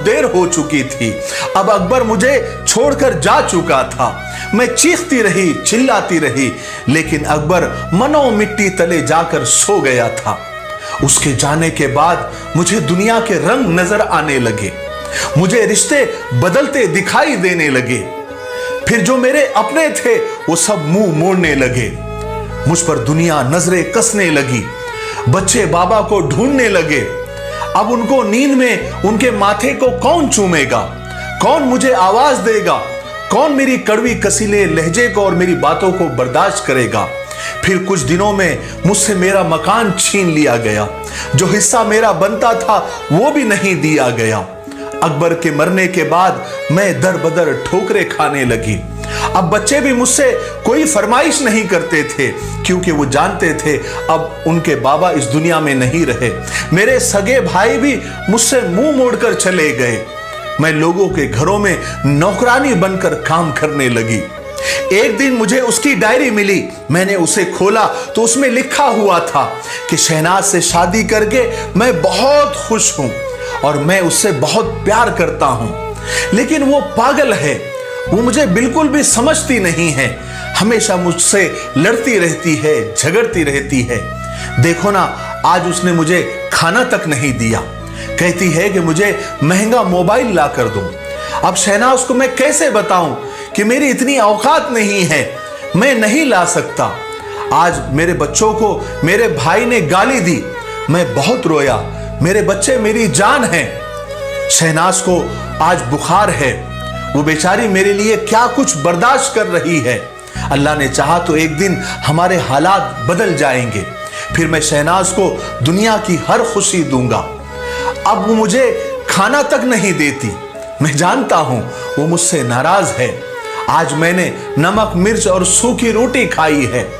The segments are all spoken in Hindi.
देर हो चुकी थी। अब अकबर मुझे छोड़कर जा चुका था। मैं चीखती रही, चिल्लाती रही, लेकिन अकबर मनो मिट्टी तले जाकर सो गया था। उसके जाने के बाद मुझे दुनिया के रंग नजर आने लगे, मुझे रिश्ते बदलते दिखाई देने लगे। फिर जो मेरे अपने थे वो सब मुंह मोड़ने लगे, मुझ पर दुनिया नजरें कसने लगी। बच्चे बाबा को ढूंढने लगे। अब उनको नींद में उनके माथे को कौन चूमेगा, कौन मुझे आवाज देगा, कौन मेरी कड़वी कसीले लहजे को और मेरी बातों को बर्दाश्त करेगा। फिर कुछ दिनों में मुझसे मेरा मकान छीन लिया गया, जो हिस्सा मेरा बनता था वो भी नहीं दिया गया। अकबर के मरने के बाद मैं दर बदर ठोकरें खाने लगी। अब बच्चे भी मुझसे कोई फरमाइश नहीं करते थे, क्योंकि वो जानते थे अब उनके बाबा इस दुनिया में नहीं रहे। मेरे सगे भाई भी मुझसे मुंह मोड़कर चले गए। मैं लोगों के घरों में नौकरानी बनकर काम करने लगी। एक दिन मुझे उसकी डायरी मिली। मैंने उसे खोला तो उसमें लिखा हुआ था कि शहनाज से शादी करके मैं बहुत खुश हूं और मैं उससे बहुत प्यार करता हूं, लेकिन वो पागल है, वो मुझे बिल्कुल भी समझती नहीं है, हमेशा मुझसे लड़ती रहती है, झगड़ती रहती है। देखो ना, आज उसने मुझे खाना तक नहीं दिया, कहती है कि मुझे महंगा मोबाइल ला कर दूं। अब शहनाज को मैं कैसे बताऊं कि मेरी इतनी औकात नहीं है, मैं नहीं ला सकता। आज मेरे बच्चों को मेरे भाई ने गाली दी, मैं बहुत रोया। मेरे बच्चे मेरी जान हैं। शहनाज को आज बुखार है, वो बेचारी मेरे लिए क्या कुछ बर्दाश्त कर रही है। अल्लाह ने चाहा तो एक दिन हमारे हालात बदल जाएंगे, फिर मैं शहनाज को दुनिया की हर खुशी दूंगा। अब वो मुझे खाना तक नहीं देती, मैं जानता हूं वो मुझसे नाराज है। आज मैंने नमक मिर्च और सूखी रोटी खाई है।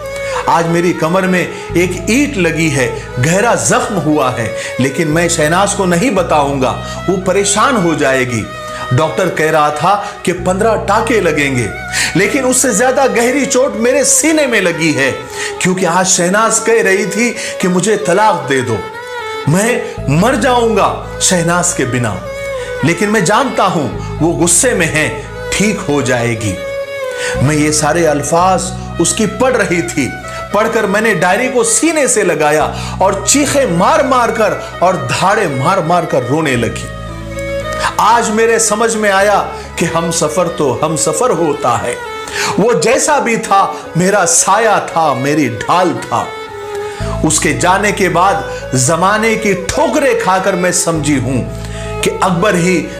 आज मेरी कमर में एक ईंट लगी है, गहरा जख्म हुआ है, लेकिन मैं शहनाज को नहीं बताऊंगा, वो परेशान हो जाएगी। डॉक्टर कह रहा था कि 15 टाके लगेंगे, लेकिन उससे ज्यादा गहरी चोट मेरे सीने में लगी है, क्योंकि आज शहनाज कह रही थी कि मुझे तलाक दे दो, मैं मर जाऊंगा शहनाज के बिना। लेकिन मैं जानता हूं वो गुस्से में है, ठीक हो जाएगी। मैं ये सारे अल्फाज उसकी पढ़ रही थी। पढ़कर मैंने डायरी को सीने से लगाया और चीखे मार मार कर और धाड़े मार मार कर रोने लगी। आज मेरे समझ में आया कि हम सफर तो हम सफर होता है। वो जैसा भी था मेरा साया था, मेरी ढाल था। उसके जाने के बाद जमाने की ठोकरें खाकर मैं समझी हूं कि अकबर ही